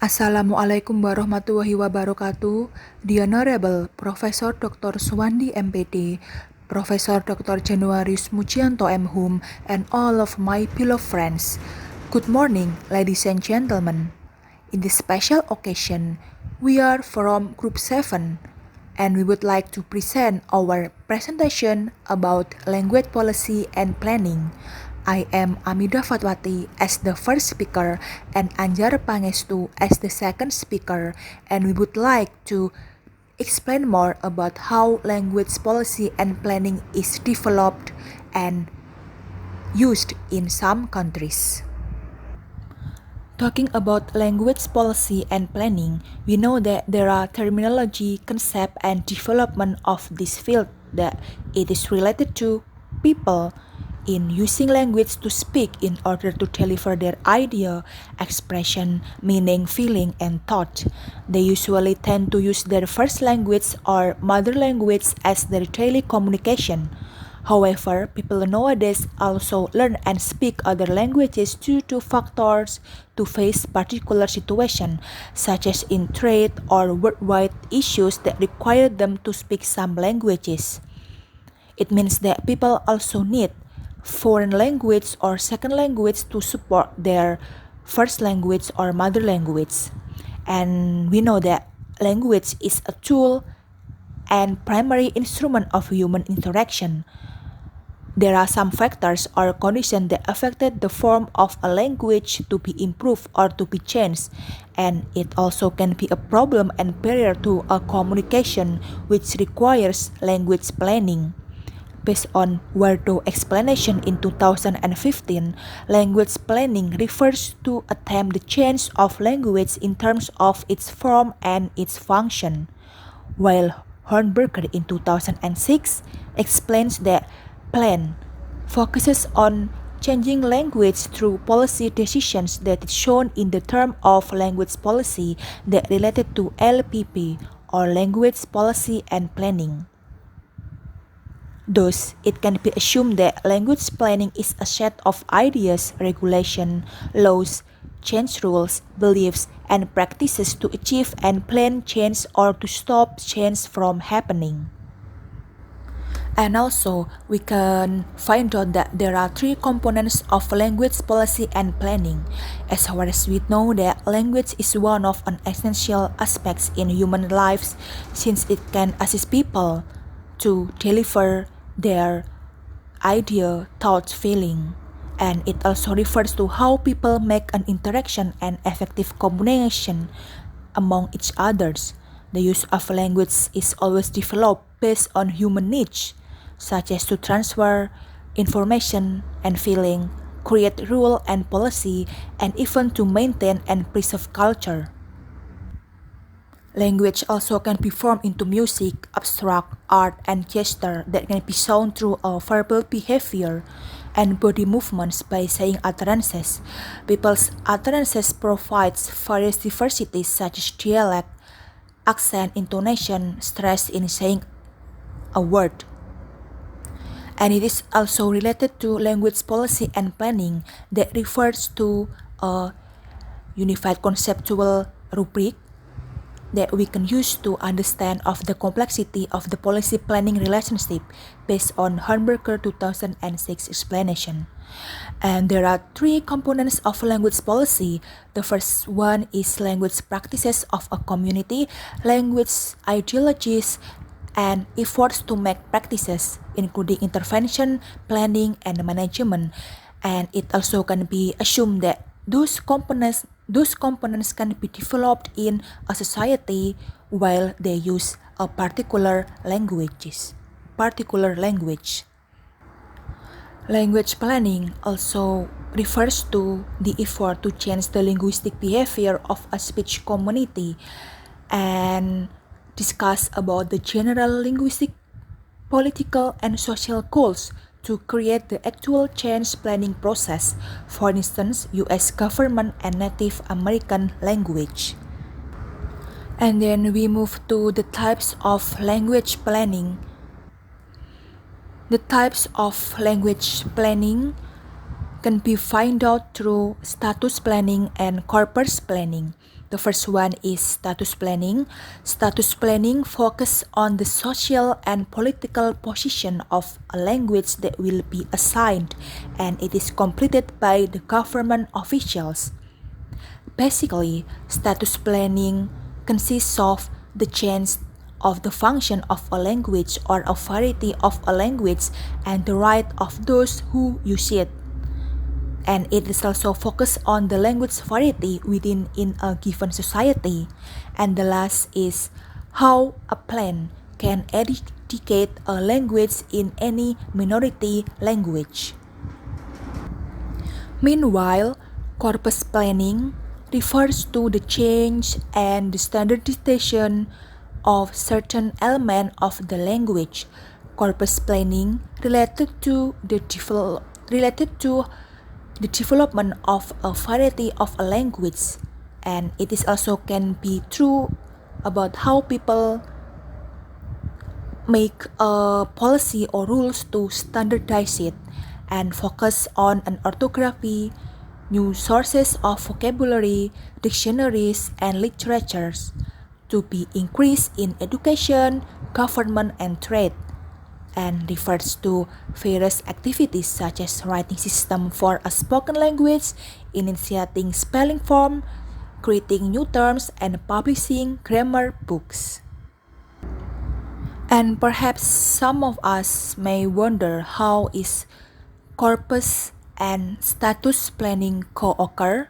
Assalamualaikum warahmatullahi wabarakatuh. The Honorable Profesor Dr. Suwandi MPD, Profesor Dr. Januarius Mujianto M.Hum, and all of my beloved friends. Good morning, ladies and gentlemen. In this special occasion, we are from Group 7, and we would like to present our presentation about language policy and planning. I am Amida Fatwati as the first speaker and Anjar Pangestu as the second speaker, and we would like to explain more about how language policy and planning is developed and used in some countries. Talking about language policy and planning, we know that there are terminology, concept, and development of this field that it is related to people in using language to speak in order to deliver their idea, expression, meaning, feeling, and thought. They usually tend to use their first language or mother language as their daily communication. However, people nowadays also learn and speak other languages due to factors to face particular situations, such as in trade or worldwide issues that require them to speak some languages. It means that people also need foreign language or second language to support their first language or mother language. And we know that language is a tool and primary instrument of human interaction. There are some factors or conditions that affected the form of a language to be improved or to be changed, and it also can be a problem and barrier to a communication which requires language planning. Based on Wardo explanation in 2015, language planning refers to attempt the change of language in terms of its form and its function, while Hornberger in 2006 explains that plan focuses on changing language through policy decisions that is shown in the term of language policy that related to LPP or language policy and planning. Thus, it can be assumed that language planning is a set of ideas, regulation, laws, change rules, beliefs, and practices to achieve and plan change or to stop change from happening. And also, we can find out that there are three components of language policy and planning. As far as we know that language is one of an essential aspects in human lives since it can assist people to deliver their idea, thought, feeling. And it also refers to how people make an interaction and effective communication among each others. The use of language is always developed based on human needs, such as to transfer information and feeling, create rule and policy, and even to maintain and preserve culture. Language also can be formed into music, abstract, art, and gesture that can be shown through a verbal behavior and body movements by saying utterances. People's utterances provides various diversities such as dialect, accent, intonation, stress in saying a word. And it is also related to language policy and planning that refers to a unified conceptual rubric that we can use to understand of the complexity of the policy planning relationship based on Hornberger 2006 explanation. And there are three components of language policy. The first one is language practices of a community, language ideologies, and efforts to make practices, including intervention, planning, and management. And it also can be assumed that those components can be developed in a society while they use a particular language. Language planning also refers to the effort to change the linguistic behavior of a speech community and discuss about the general linguistic, political, and social goals to create the actual change planning process, for instance, US government and Native American language. And then we move to the types of language planning. The types of language planning can be found out through status planning and corpus planning. The first one is status planning. Status planning focuses on the social and political position of a language that will be assigned, and it is completed by the government officials. Basically, status planning consists of the change of the function of a language or a variety of a language and the right of those who use it. And it is also focused on the language variety within in a given society. And the last is how a plan can educate a language in any minority language. Meanwhile, corpus planning refers to the change and the standardization of certain element of the language. Corpus planning related to the development of a variety of a language, and it is also can be true about how people make a policy or rules to standardize it and focus on an orthography, new sources of vocabulary, dictionaries, and literatures to be increased in education, government, and trade, and refers to various activities such as writing system for a spoken language, initiating spelling form, creating new terms, and publishing grammar books. And perhaps some of us may wonder how is corpus and status planning co-occur?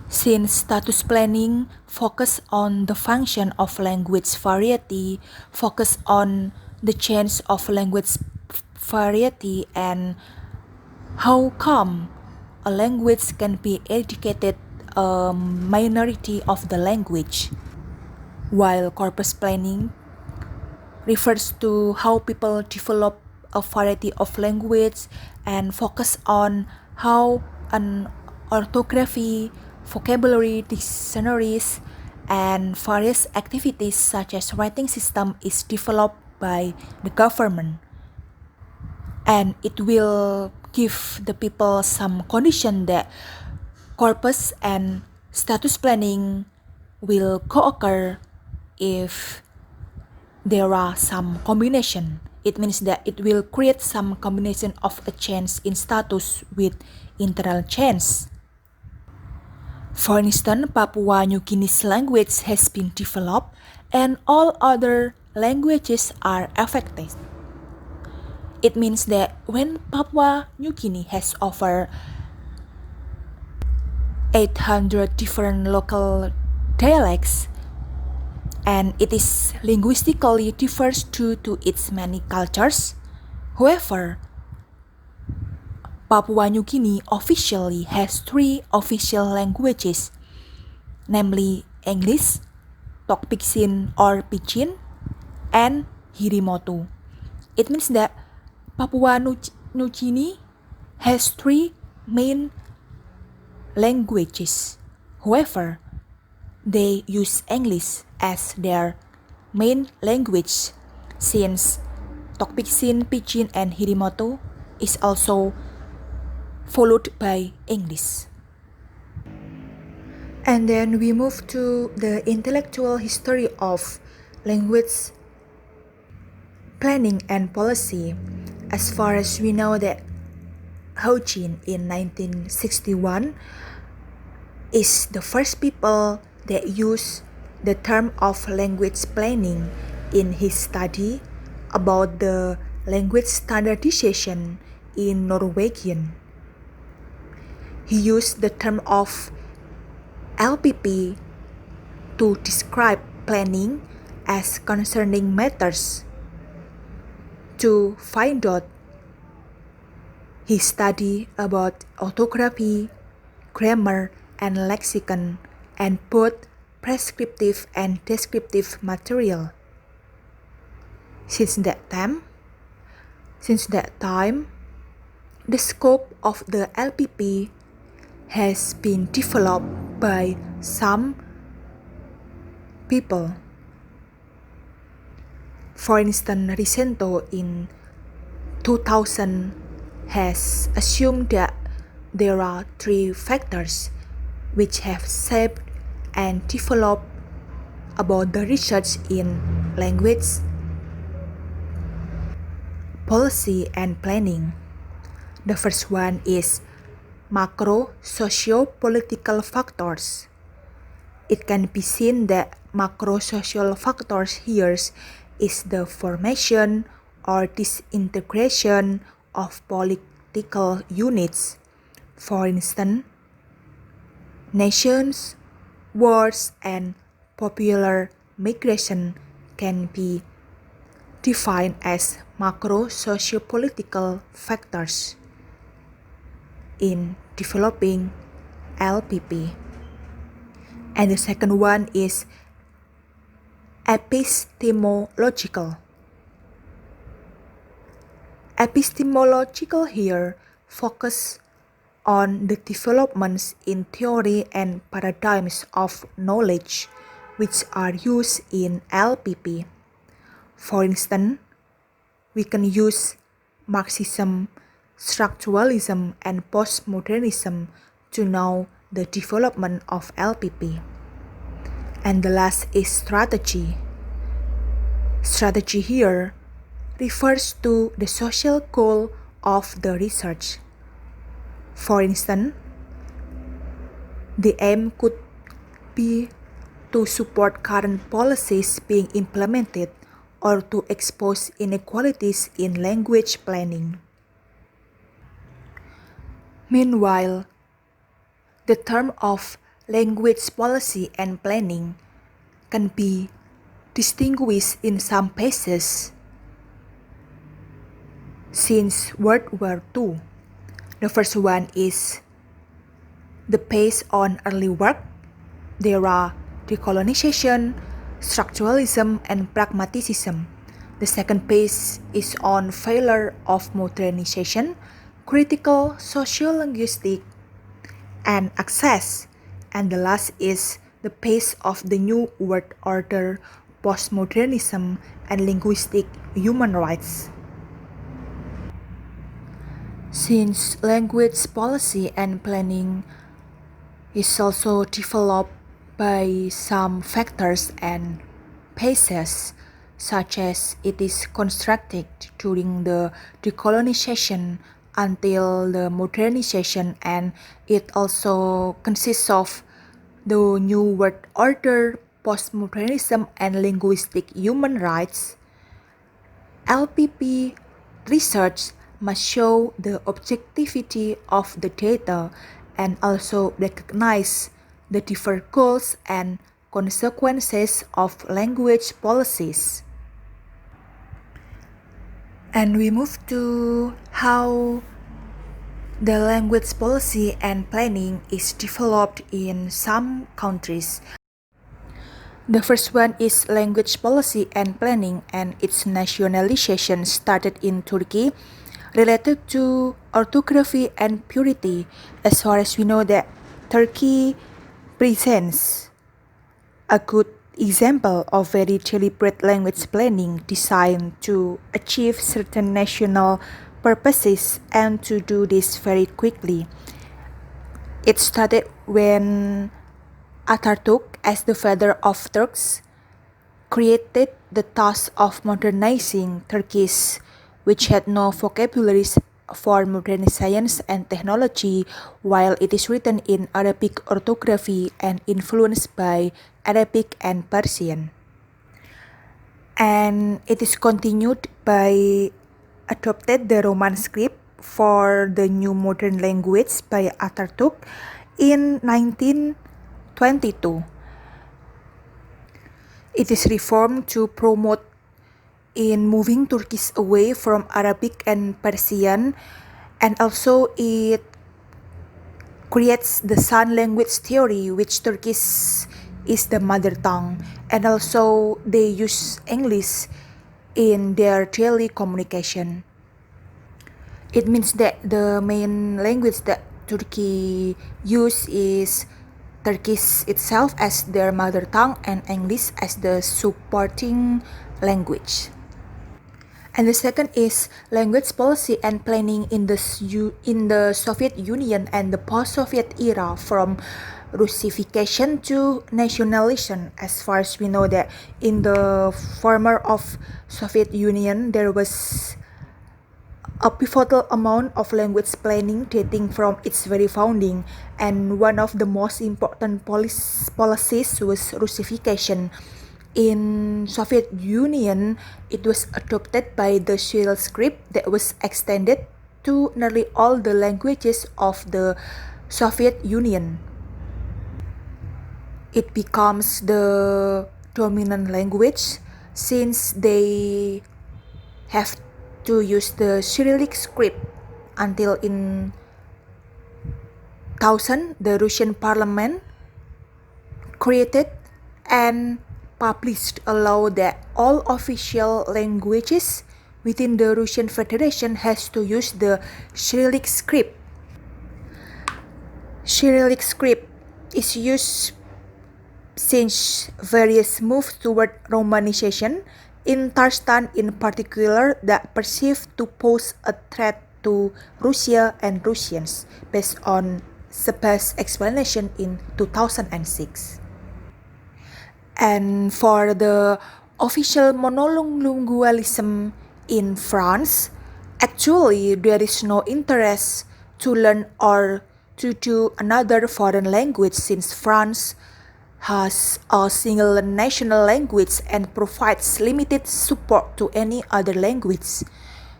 Since status planning focus on the function of language variety, focus on the change of language variety, and how come a language can be educated a minority of the language, while corpus planning refers to how people develop a variety of language and focus on how an orthography, vocabulary, dictionaries, and various activities such as writing system is developed by the government. And it will give the people some condition that corpus and status planning will co-occur if there are some combination. It means that it will create some combination of a change in status with internal change. For instance, Papua New Guinea's language has been developed and all other languages are affected. It means that when Papua New Guinea has over 800 different local dialects, and it is linguistically diverse due to its many cultures. However, Papua New Guinea officially has 3 official languages, namely English, Tokpiksin or Pidgin, and Hirimotu. It means that Papua New Guinea has 3 main languages. However, they use English as their main language since Tokpiksin, Pidgin, and Hirimotu is also followed by English. And then we move to the intellectual history of language planning and policy. As far as we know that Ho Chi in 1961 is the first people that use the term of language planning in his study about the language standardization in Norwegian. He used the term of LPP to describe planning as concerning matters. To find out, he studied about orthography, grammar, and lexicon, and both prescriptive and descriptive material. Since that time, the scope of the LPP has been developed by some people. For instance, Risento in 2000 has assumed that there are 3 factors which have shaped and develop about the research in language policy and planning. The first one is macro socio-political factors. It can be seen that macro social factors here is the formation or disintegration of political units. For instance, nations, wars, and popular migration can be defined as macro socio-political factors in developing LPP. And the second one is epistemological. Epistemological here focus on the developments in theory and paradigms of knowledge which are used in LPP. For instance, we can use Marxism, structuralism, and postmodernism to know the development of LPP. And the last is strategy. Strategy here refers to the social goal of the research. For instance, the aim could be to support current policies being implemented or to expose inequalities in language planning. Meanwhile, the term of language policy and planning can be distinguished in some cases. Since World War II, the first one is the pace on early work. There are decolonization, structuralism, and pragmatism. The second pace is on failure of modernization, critical sociolinguistics, and access. And the last is the pace of the new world order, postmodernism, and linguistic human rights. Since language policy and planning is also developed by some factors and paces, such as it is constructed during the decolonization until the modernization, and it also consists of the new world order, postmodernism, and linguistic human rights. LPP research must show the objectivity of the data and also recognize the different goals and consequences of language policies. And we move to how the language policy and planning is developed in some countries. The first one is language policy and planning, and its nationalization started in Turkey related to orthography and purity. As far as we know that Turkey presents a good example of very deliberate language planning designed to achieve certain national purposes and to do this very quickly. It started when Atatürk, as the father of Turks, created the task of modernizing Turkish, which had no vocabularies for modern science and technology, while it is written in Arabic orthography and influenced by Arabic and Persian. And it is continued by adopted the Roman script for the new modern language by Atatürk in 1922. It is reformed to promote in moving Turkish away from Arabic and Persian, and also it creates the Sun language theory, which Turkish is the mother tongue, and also they use English in their daily communication. It means that the main language that Turkey use is Turkish itself as their mother tongue and English as the supporting language. And the second is language policy and planning in the Soviet Union and the post-Soviet era from Russification to nationalism. As far as we know that in the former of Soviet Union, there was a pivotal amount of language planning dating from its very founding, and one of the most important policies was Russification. In Soviet Union, it was adopted by the Cyrillic script that was extended to nearly all the languages of the Soviet Union. It becomes the dominant language since they have to use the Cyrillic script until in 1000 the Russian parliament created and published a law that all official languages within the Russian Federation has to use the Cyrillic script. Cyrillic script is used since various moves toward Romanization, in Tarstan in particular, that perceived to pose a threat to Russia and Russians, based on Seba's explanation in 2006. And for the official monolingualism in France, actually there is no interest to learn or to do another foreign language since France has a single national language and provides limited support to any other language.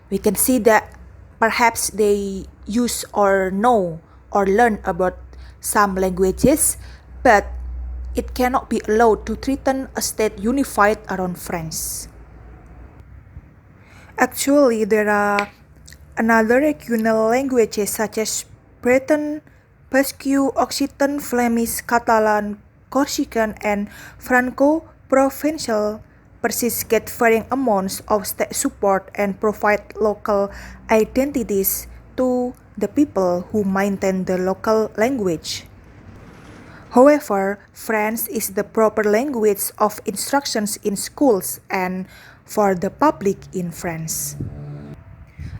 We can see that perhaps they use or know or learn about some languages, but it cannot be allowed to threaten a state unified around France. Actually, there are another regional languages such as Breton, Basque, Occitan, Flemish, Catalan, Corsican, and Franco-Provençal persist get varying amounts of state support and provide local identities to the people who maintain the local language. However, French is the proper language of instructions in schools and for the public in France.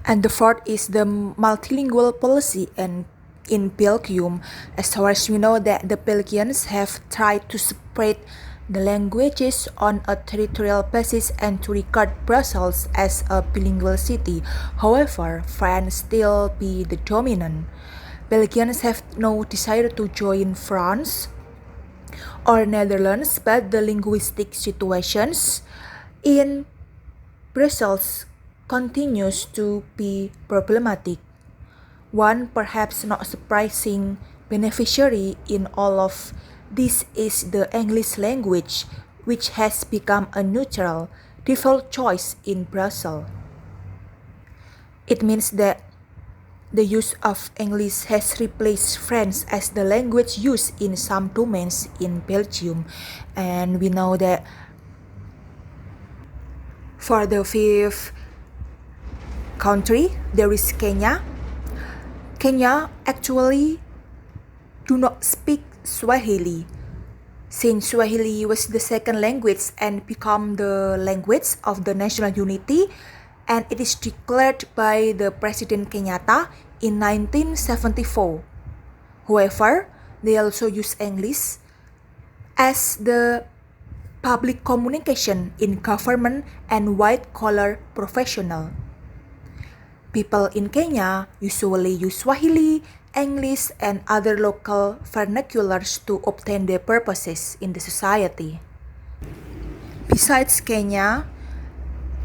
And the fourth is the multilingual policy, and in Belgium, as far as we know that the Belgians have tried to spread the languages on a territorial basis and to regard Brussels as a bilingual city. However, France still be the dominant. Belgians have no desire to join France or Netherlands, but the linguistic situations in Brussels continues to be problematic. One perhaps not surprising beneficiary in all of this is the English language, which has become a neutral, default choice in Brussels. It means that the use of English has replaced French as the language used in some domains in Belgium, and we know that for the fifth country, there is Kenya. Kenya actually do not speak Swahili, since Swahili was the second language and become the language of the national unity, and it is declared by the President Kenyatta in 1974. However, they also use English as the public communication in government and white-collar professional. People in Kenya usually use Swahili, English, and other local vernaculars to obtain their purposes in the society. Besides Kenya,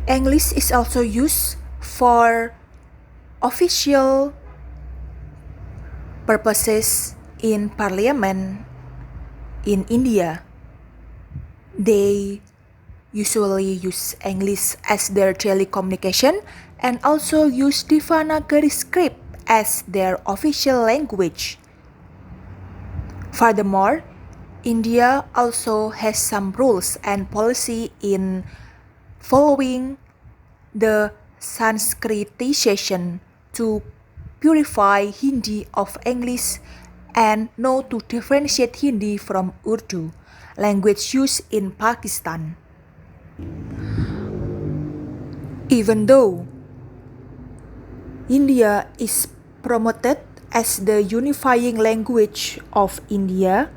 English is also used for official purposes in parliament in India. They usually use English as their daily communication and also use Devanagari script as their official language. Furthermore, India also has some rules and policy in following the Sanskritization to purify Hindi of English and know to differentiate Hindi from Urdu, language used in Pakistan. Even though India is promoted as the unifying language of India,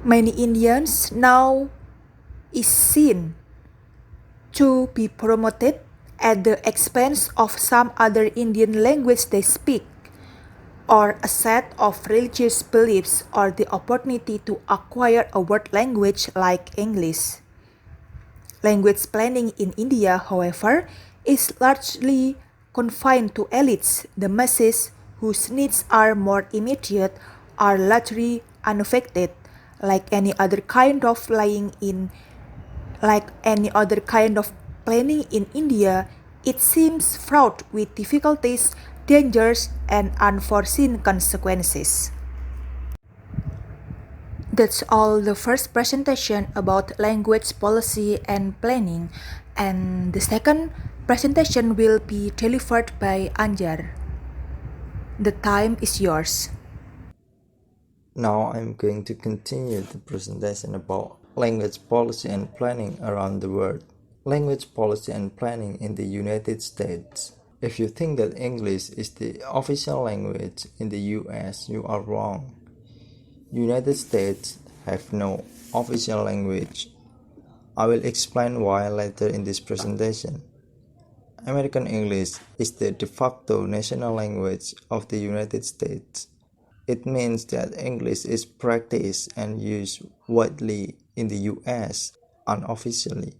Many Indians now is seen to be promoted at the expense of some other Indian language they speak, or a set of religious beliefs, or the opportunity to acquire a word language like English. Language planning in India, however, is largely confined to elites. The masses, whose needs are more immediate, are largely unaffected. Like any other kind of planning in India, it seems fraught with difficulties, dangers, and unforeseen consequences. That's all the first presentation about language policy and planning, and the second presentation will be delivered by Anjar. The time is yours. Now I'm going to continue the presentation about language policy and planning around the world. Language policy and planning in the United States. If you think that English is the official language in the US, you are wrong. United States have no official language. I will explain why later in this presentation. American English is the de facto national language of the United States. It means that English is practiced and used widely in the US unofficially.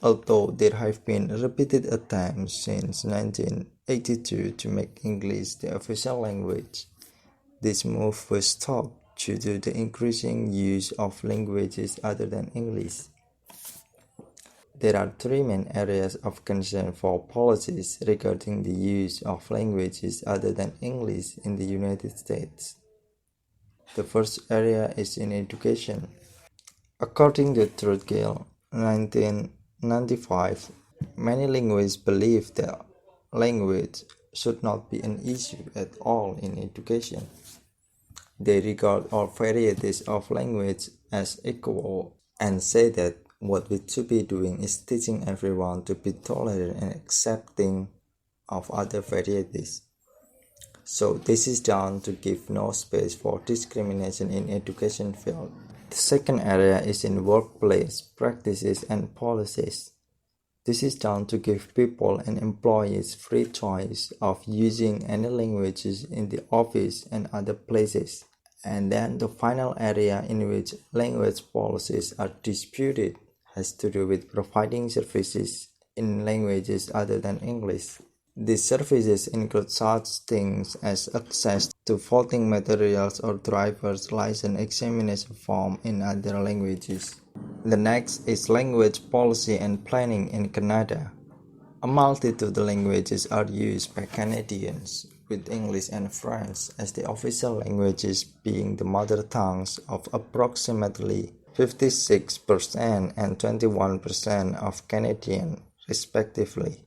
Although there have been repeated attempts since 1982 to make English the official language, this move was stopped due to the increasing use of languages other than English. There are three main areas of concern for policies regarding the use of languages other than English in the United States. The first area is in education. According to Trudgill, 1995, many linguists believe that language should not be an issue at all in education. They regard all varieties of language as equal and say that what we should be doing is teaching everyone to be tolerant and accepting of other varieties. So this is done to give no space for discrimination in education field. The second area is in workplace practices and policies. This is done to give people and employees free choice of using any languages in the office and other places. And then the final area in which language policies are disputed has to do with providing services in languages other than English. These services include such things as access to voting materials or driver's license examination form in other languages. The next is language policy and planning in Canada. A multitude of languages are used by Canadians, with English and French as the official languages being the mother tongues of approximately 56% and 21% of Canadians, respectively.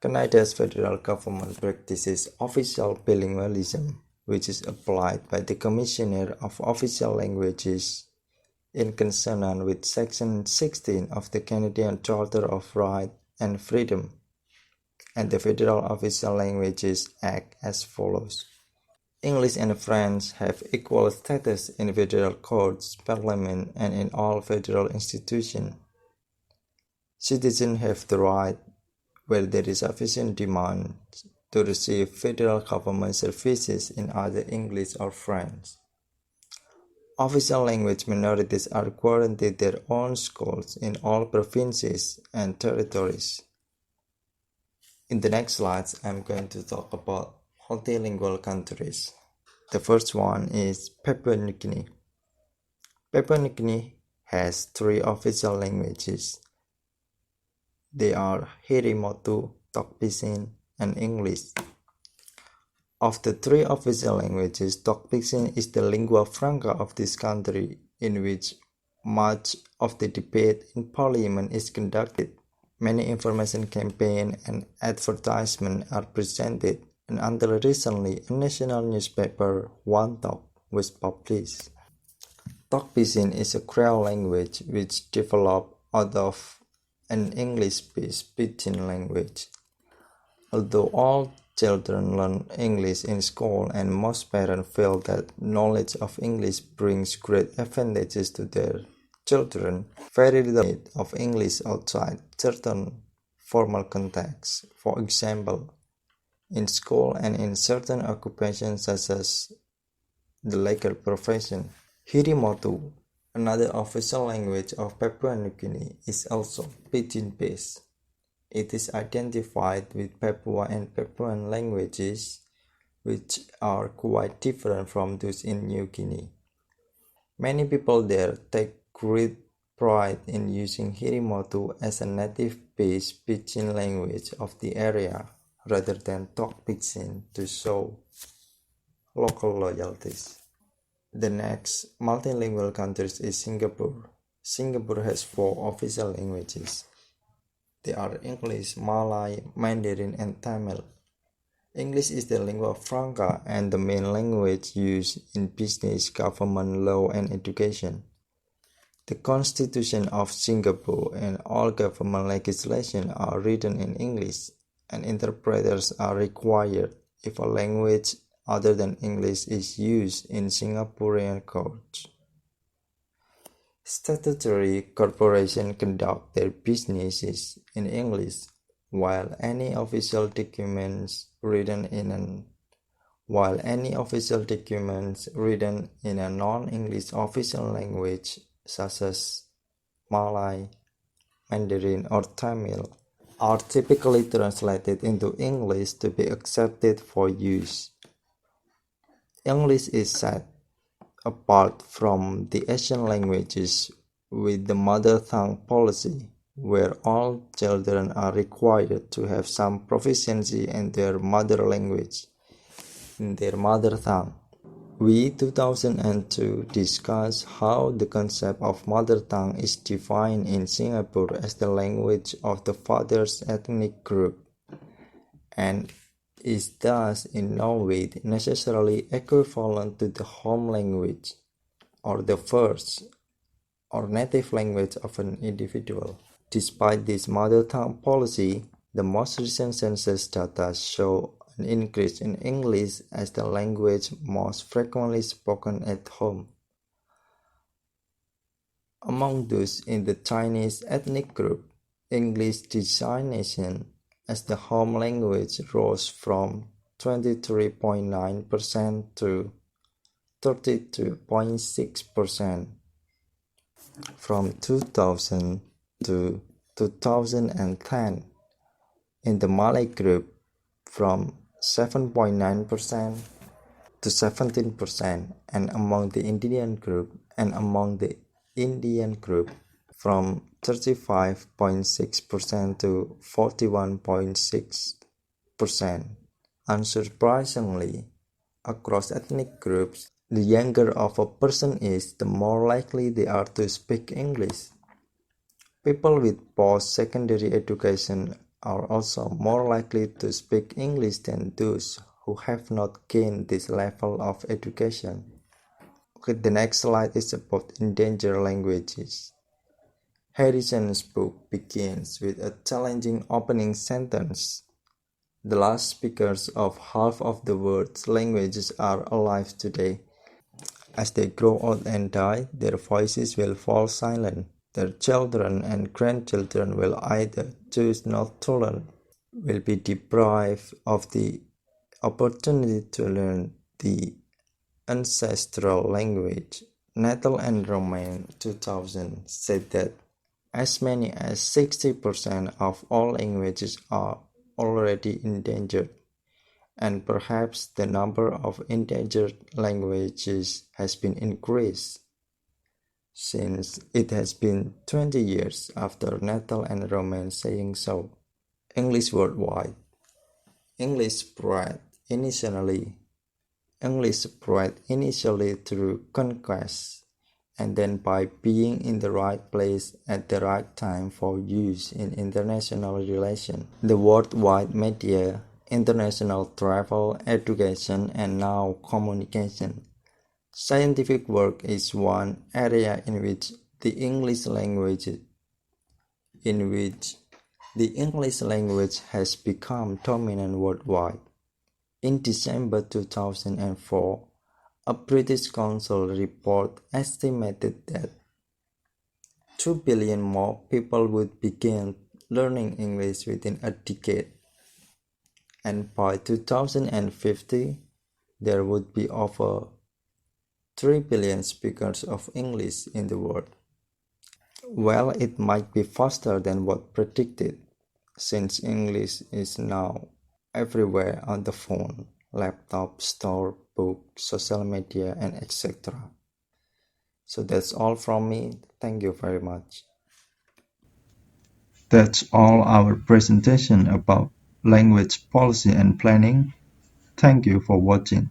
Canada's federal government practices official bilingualism, which is applied by the Commissioner of Official Languages in consonance with Section 16 of the Canadian Charter of Rights and Freedom, and the Federal Official Languages Act as follows. English and French have equal status in federal courts, parliament, and in all federal institutions. Citizens have the right, where there is sufficient demand, to receive federal government services in either English or French. Official language minorities are guaranteed their own schools in all provinces and territories. In the next slides, I'm going to talk about multilingual countries. The first one is Papua New Guinea. Papua New Guinea has three official languages. They are Hirimotu, Tok Pisin, and English. Of the three official languages, Tok Pisin is the lingua franca of this country, in which much of the debate in parliament is conducted. Many information campaigns and advertisements are presented, and until recently, a national newspaper, One Tok, was published. Tok Pisin is a Creole language which developed out of an English-based pidgin language. Although all Children learn English in school, and most parents feel that knowledge of English brings great advantages to their children. Very little need of English outside certain formal contexts. For example, in school and in certain occupations such as the legal profession. Hirimotu, another official language of Papua New Guinea, is also pidgin-based. It is identified with Papua and Papuan languages, which are quite different from those in New Guinea. Many people there take great pride in using Hirimotu as a native-based pidgin language of the area, rather than talk pidgin to show local loyalties. The next multilingual country is Singapore. Singapore has 4 official languages. They are English, Malay, Mandarin, and Tamil. English is the lingua franca and the main language used in business, government, law, and education. The Constitution of Singapore and all government legislation are written in English, and interpreters are required if a language other than English is used in Singaporean courts. Statutory corporations conduct their businesses in English, while any official documents written in a non-English official language such as Malay, Mandarin, or Tamil are typically translated into English to be accepted for use. English is set apart from the Asian languages with the mother tongue policy, where all children are required to have some proficiency in their mother language, in their mother tongue. We 2002 discussed how the concept of mother tongue is defined in Singapore as the language of the father's ethnic group, and is thus in no way necessarily equivalent to the home language, or the first or native language of an individual. Despite this mother tongue policy, the most recent census data show an increase in English as the language most frequently spoken at home. Among those in the Chinese ethnic group, English designation as the home language rose from 23.9% to 32.6% from 2000 to 2010. In the Malay group, from 7.9% to 17%, and among the Indian group from 35.6% to 41.6%. Unsurprisingly, across ethnic groups, the younger of a person is, the more likely they are to speak English. People with post-secondary education are also more likely to speak English than those who have not gained this level of education. Okay, the next slide is about endangered languages. Harrison's book begins with a challenging opening sentence. The last speakers of half of the world's languages are alive today. As they grow old and die, their voices will fall silent. Their children and grandchildren will either choose not to learn, will be deprived of the opportunity to learn the ancestral language. Natal and Romain 2000 said that as many as 60% of all languages are already endangered, and perhaps the number of endangered languages has been increased since it has been 20 years after Natal and Romain saying so. English worldwide. English spread initially through conquest, and then by being in the right place at the right time for use in international relations. The worldwide media, international travel, education, and now communication. Scientific work is one area in which the English language has become dominant worldwide. In December 2004, a British Council report estimated that 2 billion more people would begin learning English within a decade, and by 2050, there would be over 3 billion speakers of English in the world. Well, it might be faster than what predicted, since English is now everywhere on the phone, laptop, store, book, social media, and etc. So that's all from me. Thank you very much. That's all our presentation about language policy and planning. Thank you for watching.